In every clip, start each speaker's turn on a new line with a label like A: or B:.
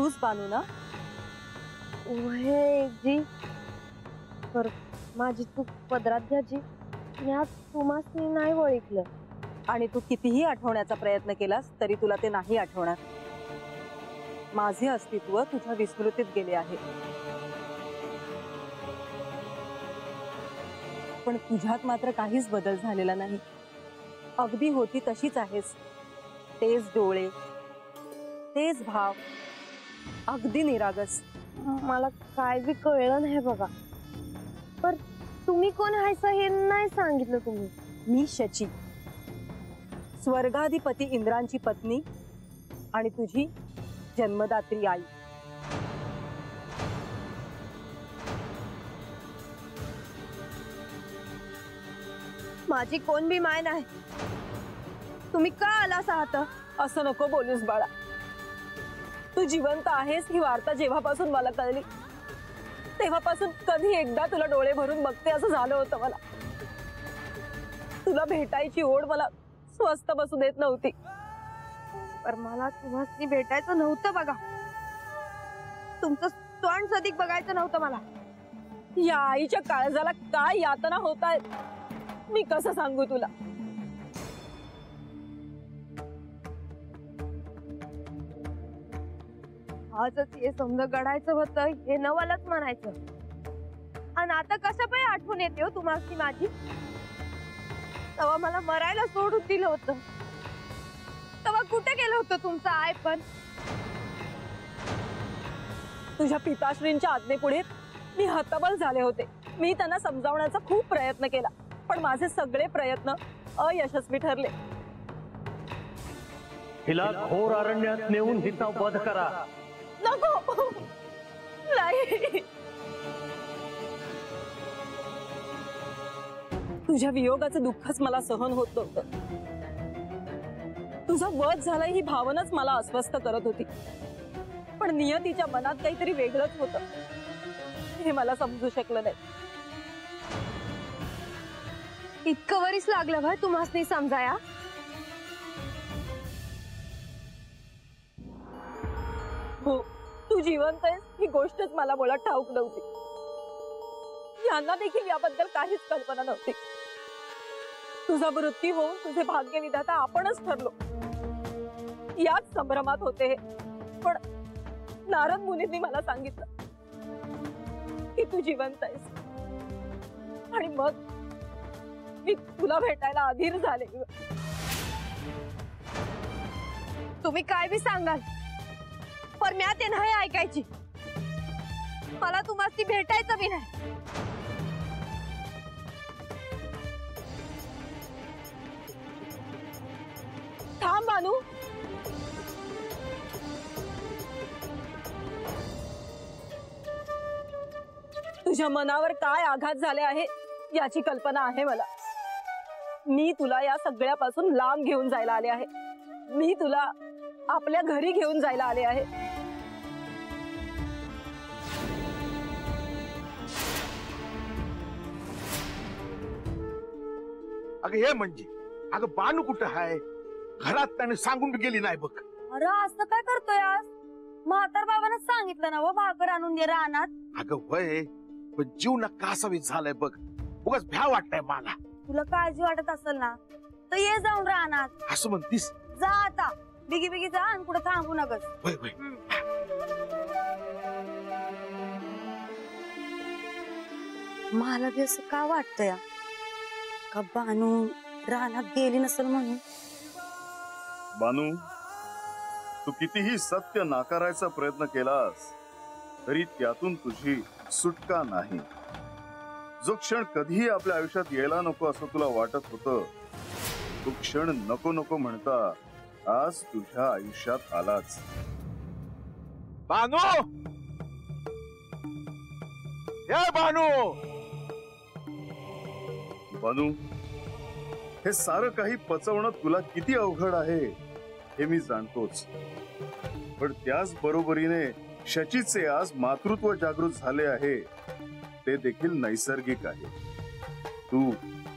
A: तूच बानू ना?
B: जी पर माझी चूक पदरात घ्यायची तुम्हाला नाही ओळखलं
A: आणि तू कितीही आठवण्याचा प्रयत्न केलास तरी तुला ते नाही आठवणार। माझे अस्तित्व तुझ्या विस्मृतीत गेले आहे, पण तुझ्यात मात्र काहीच बदल झालेला नाही। अगदी होती तशीच आहेस, तेच डोळे, तेच भाव, अगदी निरागस।
B: मला काय बी कळलं नाही बघा, पर तुम्ही कोण आहेस हे नाही सांगितलं तुम्ही।
A: मी शची, स्वर्गाधिपती इंद्रांची पत्नी आणि तुझी जन्मदात्री आई।
B: माझी कोण बी माय नाही, तुम्ही का आलास आहात?
A: असं नको बोलूस बाळा। तू जिवंत आहेस ही वार्ता जेव्हापासून मला कळली तेव्हापासून कधी एकदा तुला डोळे भरून बघते असं झालं होतं मला। तुला भेटायची ओढ मला स्वस्थ बसू देत नव्हती।
B: पर मला तुम्हाला भेटायचं नव्हतं बघा, तुमचं तोंड सदिक बघायचं नव्हतं मला।
A: या आईच्या काळजाला काय यातना होत आहेत मी कसं सांगू तुला।
B: आजच हे समजा घडायचं होतं हे नवलच म्हणायचं, आणि आता कसं पाय आठवण येते हो तुम्हाला माझी? तेव्हा मला मरायला सोडून दिलं होतं, तेव्हा कुठे गेलं होतं तुमचं आय? पण
A: तुझ्या पिताश्रींच्या आज्ञेपुढे मी हतबल झाले होते। मी त्यांना समजावण्याचा खूप प्रयत्न केला, पण माझे सगळे प्रयत्न अयशस्वी ठरले।
C: हिला घोर अरण्यात नेऊन हिचा वध करा।
A: नको, नाही। तुझ्या वियोगाचं दुःखच मला सहन होत नव्हतं। तुझा वध झाला ही भावनाच मला अस्वस्थ करत होती, पण नियतीच्या मनात काहीतरी वेगळंच होतं हे मला समजू शकलं नाही।
B: इतकं वरीस लागलं भाई तुम्हाला समजाया?
A: हो, तू जिवंत आहेस ही गोष्टच मला मुळात ठाऊक नव्हती। यांना देखील याबद्दल काहीच कल्पना नव्हती। तुझा मृत्यू होऊन तुझे भाग्य विधाता आपणच ठरलो याच संभ्रमात होते हे, पण नारद मुनींनी मला सांगितलं की तू जिवंत आहेस, आणि मग मी तुला भेटायला अधीर झाले।
B: तुम्ही काय बी सांगाल पर म्या ते नाही ऐकायची। मला तुम्हाला भेटायचं बी नाही।
A: थांब बानू, तुझ्या मनावर काय आघात झाले आहे याची कल्पना आहे मला। मी तुला या सगळ्यापासून लांब घेऊन जायला आले आहे। मी तुला आपल्या घरी घेऊन जायला आले आहे।
D: अगं हे म्हणजे अगं बानू कुठं आहे? घरात त्याने सांगून गेली नाही बघ।
B: अरे असं काय करतोय आज? म्हातार बाबांना सांगितलं ना व भाकर आणून दे रानात।
D: अगं वय पण जीव ना कासावीस झालाय बघ, उगाच भ्या वाटतंय मला।
B: तुला काळजी वाटत असेल ना तर ये जाऊन रानात।
D: असं म्हणतीस?
B: जा आता बिगी बिगी जा आणि कुठे थांबू नकस।
D: वय वय
B: मला बी असं का वाटतंय का बानू रानात गेली नसेल म्हणून?
E: बानू, तू कितीही सत्य नाकारायचा प्रयत्न केलास तरी त्यातून तुझी सुटका नाही। जो क्षण कधीही आपल्या आयुष्यात यायला नको असं तुला वाटत होतं तो क्षण नको नको म्हणता आज तुझ्या आयुष्यात आलाच।
D: बानू, हे बानू,
E: बानू, हे सारं काही पचवणं तुला किती अवघड आहे हे मी जाणतोच, पण त्याच बरोबरीने शचीचे आज मातृत्व जागृत झाले आहे ते देखील नैसर्गिक आहे। तू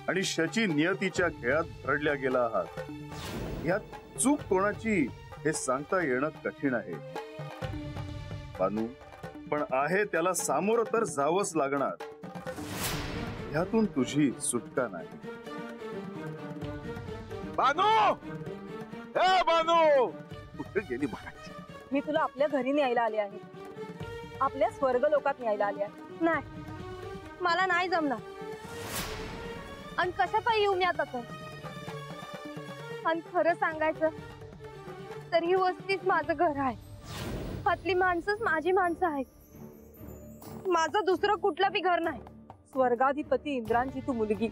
E: आणि शची नियतीच्या खेळात भरडल्या गेला आहात। यात चूक कोणाची हे सांगता येणं कठीण आहे। बानू, पण आहे त्याला सामोरं तर जावंच लागणार. ह्यातून तुझी सुटका नाही.
D: बानू, हे बानू, कुठे गेली बघायची?
A: मी तुला आपल्या घरी न्यायला आले आहे, आपल्या स्वर्ग लोकात न्यायला आले आहे.
B: नाही, मला नाही जमणार. आणि कशा पायी येऊ मी आता तर? आणि खरं सांगायचं तर ही वस्तीच माझं घर आहे. हातली माणसंच माझी माणसं आहेत. माझं दुसरं कुठलं बी घर नाही.
A: स्वर्गाधिपती इंद्रांची तू मुलगी,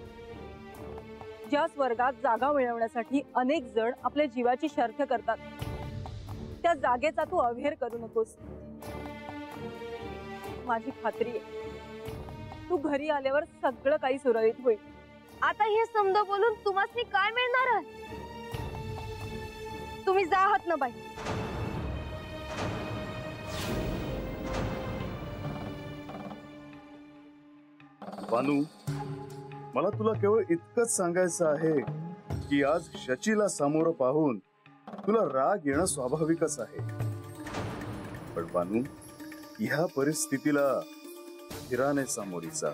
A: ज्या स्वर्गात जागा मिळवण्यासाठी अनेक जण आपल्या जीवाची शर्थ करतात, त्या जागेचा तू अवहेर करू नकोस. माझी खात्री आहे तू घरी आल्यावर सगळं काही सुरळीत होईल.
B: आता हे समज बोलून तुम्हाला काय मिळणार आहे? तुम्ही जा आहात ना बाई.
E: बानू, मला तुला केवळ इतकंच सांगायचं आहे की आज शचीला सामोरं पाहून तुला राग येणं स्वाभाविकच आहे. पण बानू, ह्या परिस्थितीला धीराने सामोरी जा.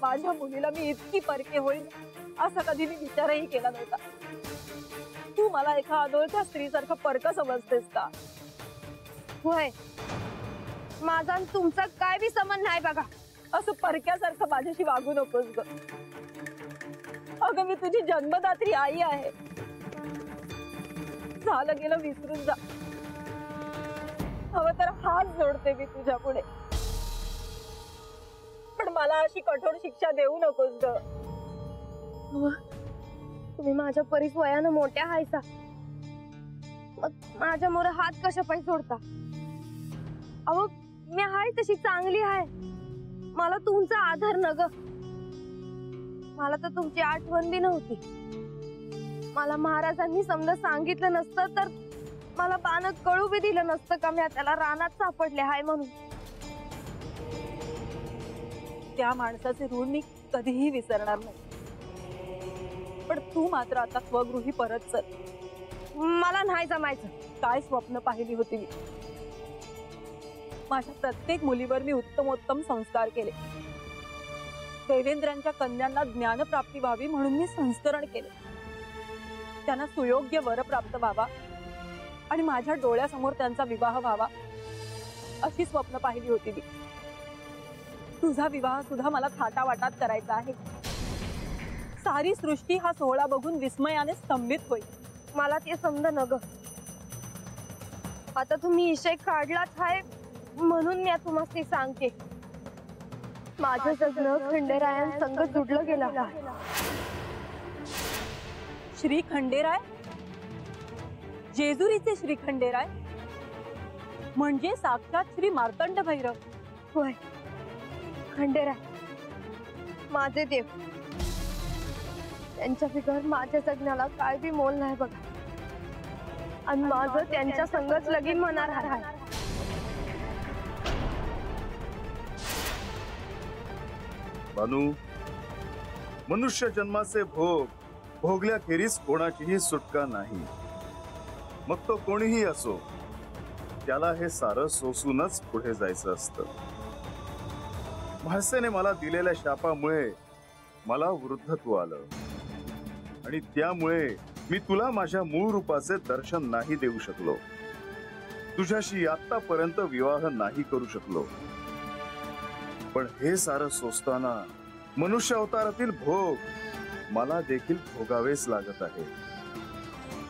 A: माझ्या मुलीला मी इतकी परके होईल असा कधी मी विचारही केला नव्हता. तू मला एका अनोळख्या स्त्रीसारखं परक समजतेस का?
B: होय, माझा आणि तुमचा काय बी संबंध नाही बघा.
A: असं परक्यासारखं माझ्याशी वागू नकोस ग. अगं, मी तुझी जन्मदात्री आई आहे. झालं गेलं विसरून जा. हवं तर हात जोडते मी तुझ्या पुढे, पण मला अशी कठोर शिक्षा देऊ नकोस ग.
B: तुम्ही माझ्या परीस वयानं मोठ्या हायसा, मग माझ्या मोर हात कशा पायी सोडता? अहो, मी हाय तशी चांगली आहे. मला तुमचा आधार न ग. मला तर तुमची आठवण बी नव्हती. मला महाराजांनी समजा सांगितलं नसतं तर मला बाण कळू बी दिलं नसतं का मी त्याला रानात सापडले हाय म्हणून.
A: त्या माणसाचे ऋण मी कधीही विसरणार नाही. पण तू मात्र आता स्वगृही परत चल.
B: मला नाही जमायचं.
A: काय स्वप्न पाहिली होती मी. माझ्या प्रत्येक मुलीवर मी उत्तमोत्तम संस्कार केले. देवेंद्रांच्या कन्यांना ज्ञानप्राप्ती व्हावी म्हणून मी संस्करण केले. त्यांना सुयोग्य वर प्राप्त व्हावा आणि माझ्या डोळ्यासमोर त्यांचा विवाह व्हावा अशी स्वप्न पाहिली होती मी. तुझा विवाह सुद्धा मला थाटावाटात करायचा आहे. सारी सृष्टी हा सोहळा बघून विस्मयाने स्तंभित होईल.
B: मला ते समज न ग. आता तुम्ही विषय काढलाच आहे म्हणून मी तुम्हाला सांगते. माझं जगणं खंडेरायांसंग जुडलं गेलं.
A: श्री खंडेराय, जेजुरीचे श्री खंडेराय म्हणजे साक्षात श्री मार्तंड भैरव.
B: होय, खंडेराय माझे देव. त्यांच्या बिगर माझ्या जगण्याला काय बी मोल नाही बघा. आणि माझं त्यांच्या संगच लगीन होणार आहे.
E: बानू, मनुष्य जन्माचे भोग भोगल्याखेरीज कोणाचीही सुटका नाही. मग तो कोणीही असो, त्याला हे सारं सोसूनच पुढे जायचं असतं. म्हासेने मला दिलेल्या शापामुळे मला वृद्धत्व आलं आणि त्यामुळे मी तुला माझ्या मूळ रूपाचे दर्शन नाही देऊ शकलो. तुझ्याशी आतापर्यंत विवाह नाही करू शकलो. पण हे सारं सोसताना मनुष्य अवतारातील भोग मला देखील भोगावेच लागत आहे.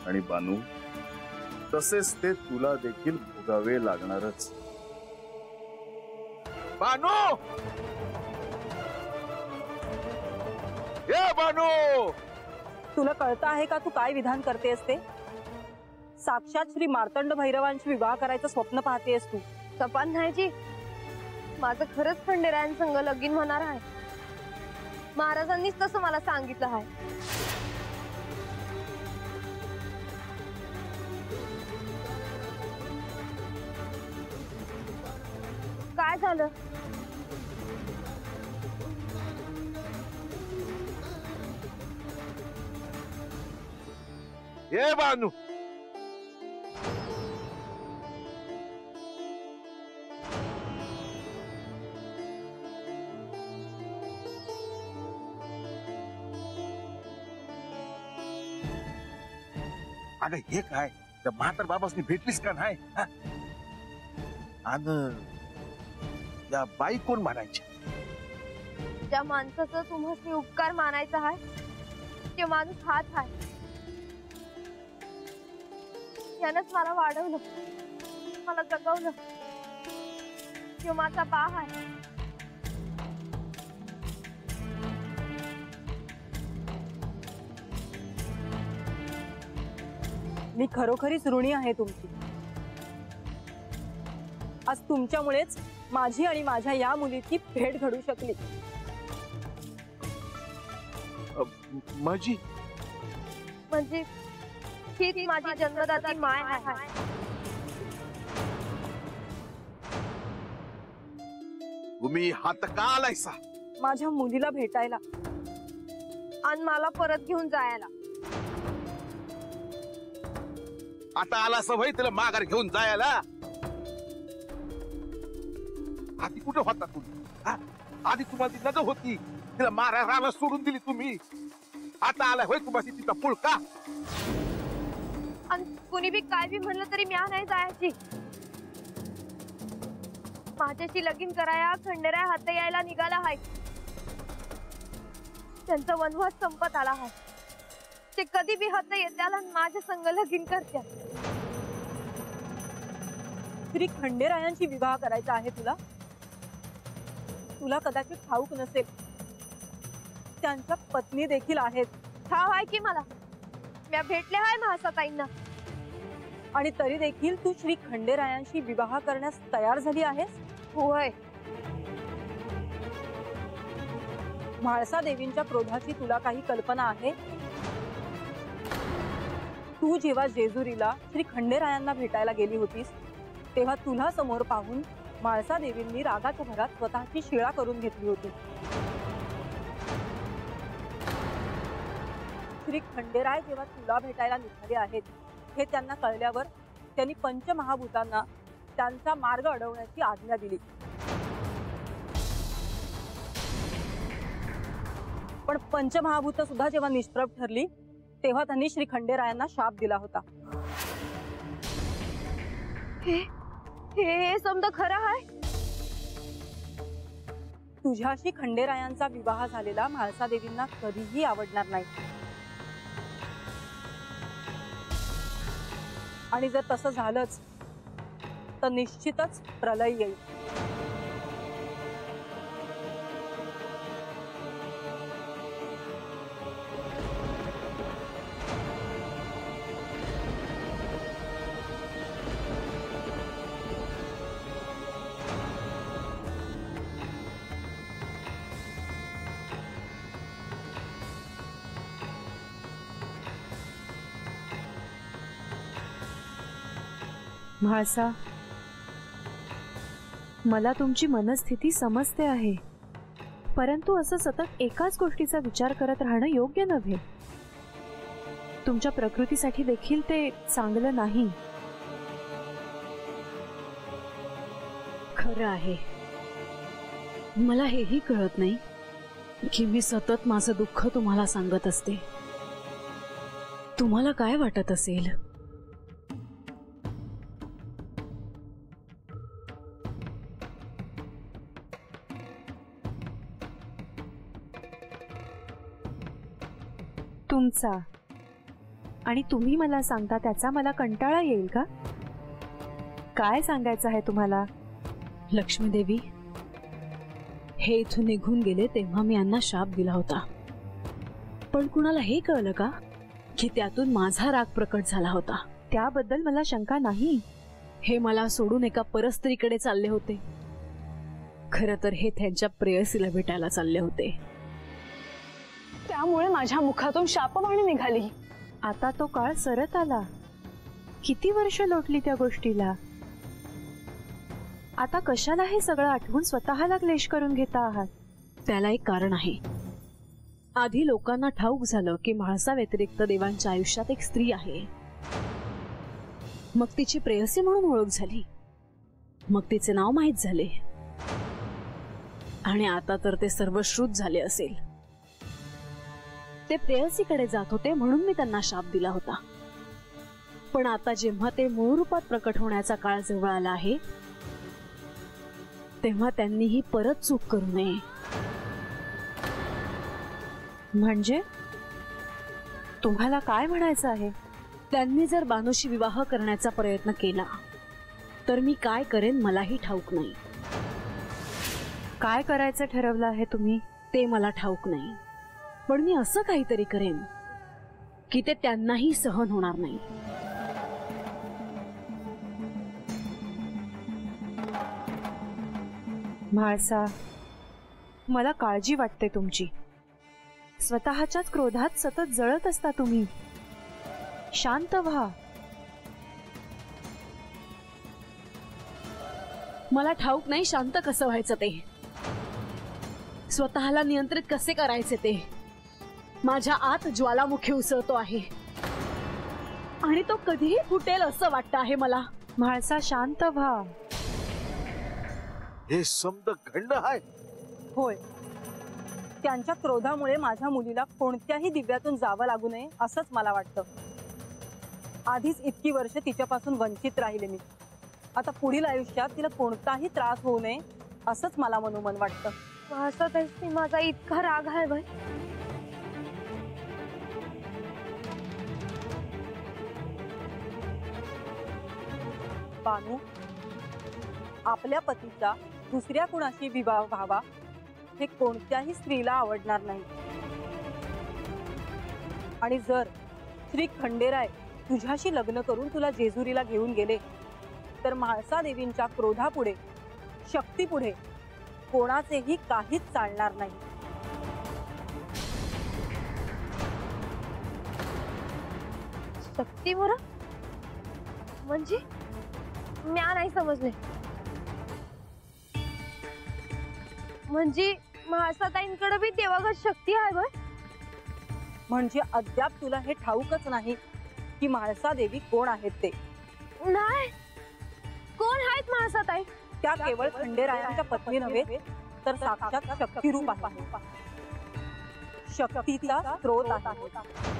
E: आणि बानू, तसेच ते तुला देखील भोगावे लागणारच.
D: बानू, ए बानू,
A: तुला कळतं आहे का तू काय विधान करतेस ते? साक्षात श्री मार्तंड भैरवांशी विवाह करायचं स्वप्न पाहतेस तू.
B: सपान नाही जी, माझं खरंच खंडेरायांसंग लगीन होणार आहे. महाराजांनीच तसं मला सांगितलं आहे. काय झालं?
D: ए बानू, अगं हे काय त्या म्हातार बाबासनी भेटलीस का नाही हा? आणि त्या बाई कोण म्हणायच्या?
B: ज्या माणसाचा तुम्हाला उपकार मानायचा आहे ते माणूस हाच आहे. यानंच मला वाढवलं, मला जगवलं. तो माझा बा आहे.
A: मी खरोखरीच ऋणी आहे तुमची. आज तुमच्यामुळेच माझी आणि माझ्या या मुलीची भेट घडू शकली.
D: माझी
B: म्हणजे ती माझी जन्मदाती माय आहे.
D: तुम्ही हात का आलायसा?
A: माझ्या मुलीला भेटायला
B: आणि मला परत घेऊन जायला.
D: आता आला सवय तिला माघार घेऊन जायला. आधी कुठे होता तुम्ही हा? आधी तुम्हाला ती नजर होती, तिला मारायला सोडून दिली तुम्ही. आता आला होय तुम्हाला तिचा पुळ का?
B: आणि कुणी बी काय बी म्हणलं तरी म्या नाही जायची. माझ्याशी लगीन कराया खंडेराय हात यायला निघाला आहे. त्यांचा वनवास संपत आला आहे. ते कधी बी हात येत्याला आणि माझ्या संग लगीन करत्या.
A: श्री खंडेरायांची विवाह करायचा आहे तुला? तुला कदाचित ठाऊक नसेल, त्यांच्या पत्नी देखील आहेत.
B: ठाव आहे की मला. म्या भेटले आहे महासाताईंना.
A: आणि तरी देखील तू श्री खंडेरायांशी विवाह करण्यास तयार झाली आहेस?
B: होय.
A: म्हाळसा देवींच्या क्रोधाची तुला काही कल्पना आहे? तू जेव्हा जेजुरीला श्री खंडेरायांना भेटायला गेली होतीस तेव्हा तुला समोर पाहून म्हाळसा देवींनी रागाच्या भरात स्वतःची शिळा करून घेतली होती. श्री खंडेराय जेव्हा तुला भेटायला निघाले आहेत हे त्यांना कळल्यावर त्यांनी पंचमहाभूतांना त्यांचा मार्ग अडवण्याची आज्ञा दिली. पण पंचमहाभूत सुद्धा जेव्हा निष्प्रभ ठरली तेव्हा त्यांनी श्री खंडेरायांना शाप दिला होता.
B: हे समजा खरं आहे?
A: तुझ्याशी खंडेरायांचा विवाह झालेला म्हाळसा देवींना कधीही आवडणार नाही. आणि जर तसं झालंच तर निश्चितच प्रलय येईल.
F: म्हाळसा, मला तुमची मनस्थिती समजते आहे, परंतु असं सतत एकाच गोष्टीचा विचार करत राहणं योग्य नव्हे. तुमच्या प्रकृतीसाठी देखील ते चांगलं नाही.
G: खरं आहे, मला हेही कळत नाही की मी सतत माझं दुःख तुम्हाला सांगत असते. तुम्हाला काय वाटत असेल?
F: तुमचा आणि तुम्ही मला सांगता त्याचा मला कंटाळा येईल का? काय सांगायचं आहे तुम्हाला?
G: लक्ष्मी देवी, हे इथून निघून गेले तेव्हा मी यांना शाप दिला होता, पण कुणाला हे कळलं का की त्यातून माझा राग प्रकट झाला होता?
F: त्याबद्दल मला शंका नाही.
G: हे मला सोडून एका परस्त्रीकडे चालले होते. खरं तर हे त्यांच्या प्रेयसीला भेटायला चालले होते. त्यामुळे माझ्या मुखातून शापवाणी निघाली.
F: आता तो काळ सरत आला. किती वर्ष लोटली त्या गोष्टीला. आता कशाला हे सगळं आठवून स्वतःला क्लेश करून घेता आहात?
G: त्याला एक कारण आहे. आधी लोकांना ठाऊक झालं की म्हाळसा व्यतिरिक्त देवांच्या आयुष्यात एक स्त्री आहे. मग तिची प्रेयसी म्हणून ओळख झाली. मग तिचे नाव माहीत झाले. आणि आता तर ते सर्व श्रुत झाले असेल. ते प्रेयसीकडे जात होते म्हणून मी त्यांना शाप दिला होता. पण आता जेव्हा ते मूळ रूपात प्रकट होण्याचा काळ जवळ आला आहे तेव्हा त्यांनी ही परत चूक करू नये.
F: म्हणजे तुम्हाला काय म्हणायचं आहे?
G: त्यांनी जर बानूशी विवाह करण्याचा प्रयत्न केला तर मी काय करेन मलाही ठाऊक नाही.
F: काय करायचं ठरवलं आहे तुम्ही?
G: ते मला ठाऊक नाही, पण मी असं काहीतरी करेन की ते त्यांनाही सहन होणार नाही.
F: म्हाळसा, मला काळजी वाटते तुमची. स्वतःच्याच क्रोधात सतत जळत असता तुम्ही. शांत व्हा.
G: मला ठाऊक नाही शांत कसं व्हायचं ते, स्वतःला नियंत्रित कसे करायचे ते. माझ्या आत ज्वालामुखी उसळतो आहे आणि तो कधीही फुटेल असं वाटतं आहे मला.
F: म्हाळसा, शांत व्हा.
D: हे समद घडलं आहे.
A: होय, त्यांच्या क्रोधामुळे माझ्या मुलीला कोणत्याही दिव्यातून जावं लागू नये असंच मला वाटतं. आधीच इतकी वर्ष तिच्यापासून वंचित राहिले मी. आता पुढील आयुष्यात तिला कोणताही त्रास होऊ नये असंच मला मनोमन वाटतं.
B: महासाताईंनी माझा इतका राग आहे बाई.
A: बानू, आपल्या पतीचा दुसऱ्या कुणाशी विवाह व्हावा हे कोणत्याही स्त्रीला आवडणार नाही. आणि जर श्री खंडेराय तुझ्याशी लग्न करून तुला जेजुरीला घेऊन गेले तर म्हाळसा देवींच्या क्रोधापुढे, शक्तीपुढे कोणाचेही काहीच चालणार नाही.
B: शक्ती बरं म्हणजे म्या नाही समजले. म्हणजे महासाताईंकडे बी देवागत शक्ती आहे बाई.
A: म्हणजे अद्याप तुला हे ठाऊकच नाही की म्हाळसा देवी कोण आहेत ते?
B: नाही, कोण आहेत महासाताई?
A: त्या केवळ खंडेरायांच्या पत्नी नव्हे तर साक्षात शक्तिरूप आहे. शक्तीचा स्रोत आहे.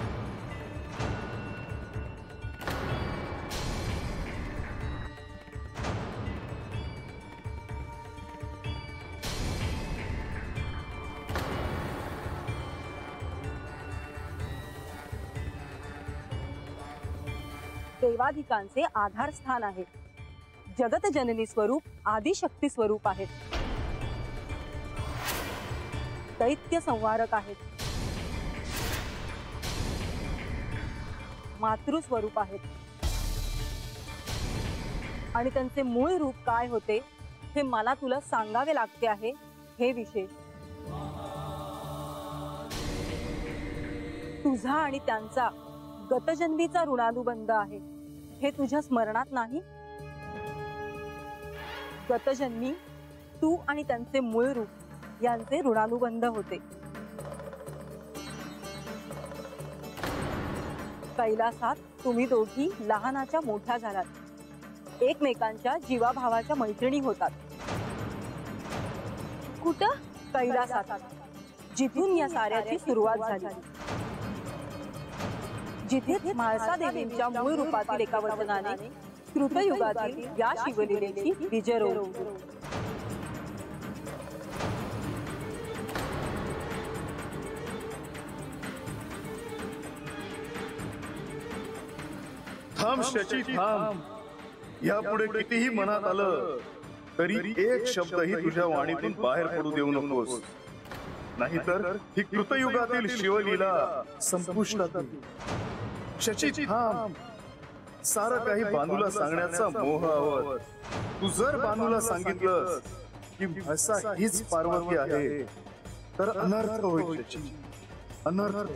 A: देवाधिकांचे आधारस्थान आहे. जगत जननी स्वरूप आदिशक्ती स्वरूप आहेत. दैत्य संवारक आहेत. मातृस्वरूप आहेत. आणि त्यांचे मूळ रूप काय होते हे मला तुला सांगावे लागते आहे हे विशेष. तुझा आणि त्यांचा गतजन्मीचा ऋणानुबंध आहे हे तुझ्या स्मरणात नाही? गतजन्मी तू आणि त्यांचे मूळ रूप यांचे ऋणानुबंध होते. कैलासात तुम्ही दोघी लहानाच्या मोठ्या झालात. एकमेकांच्या जीवाभावाच्या मैत्रिणी होतात.
B: कुठं?
A: कैलासात, जिथून या साऱ्याची सुरुवात झाली. जिथे म्हाळसा देवींच्या मूळ रूपातील एका वचनाने कृतयुगातील या शिवलीलेची विजय रोवली.
E: थांब शची, थांब. यापुढे कितीही मनात आलं तरी एक शब्दही तुझ्या वाणीतून बाहेर पडू देऊ नकोस, नाहीतर ही कृतयुगातील शिवलीला संपुष्टात येईल. शची, थांब. सारं काही बानूला सांगण्याचा मोह आवत. तू जर बानूला सांगितलं की म्हाळसा हीच पार्वती आहे तर अनर्थ होईल शची, अनर्थ.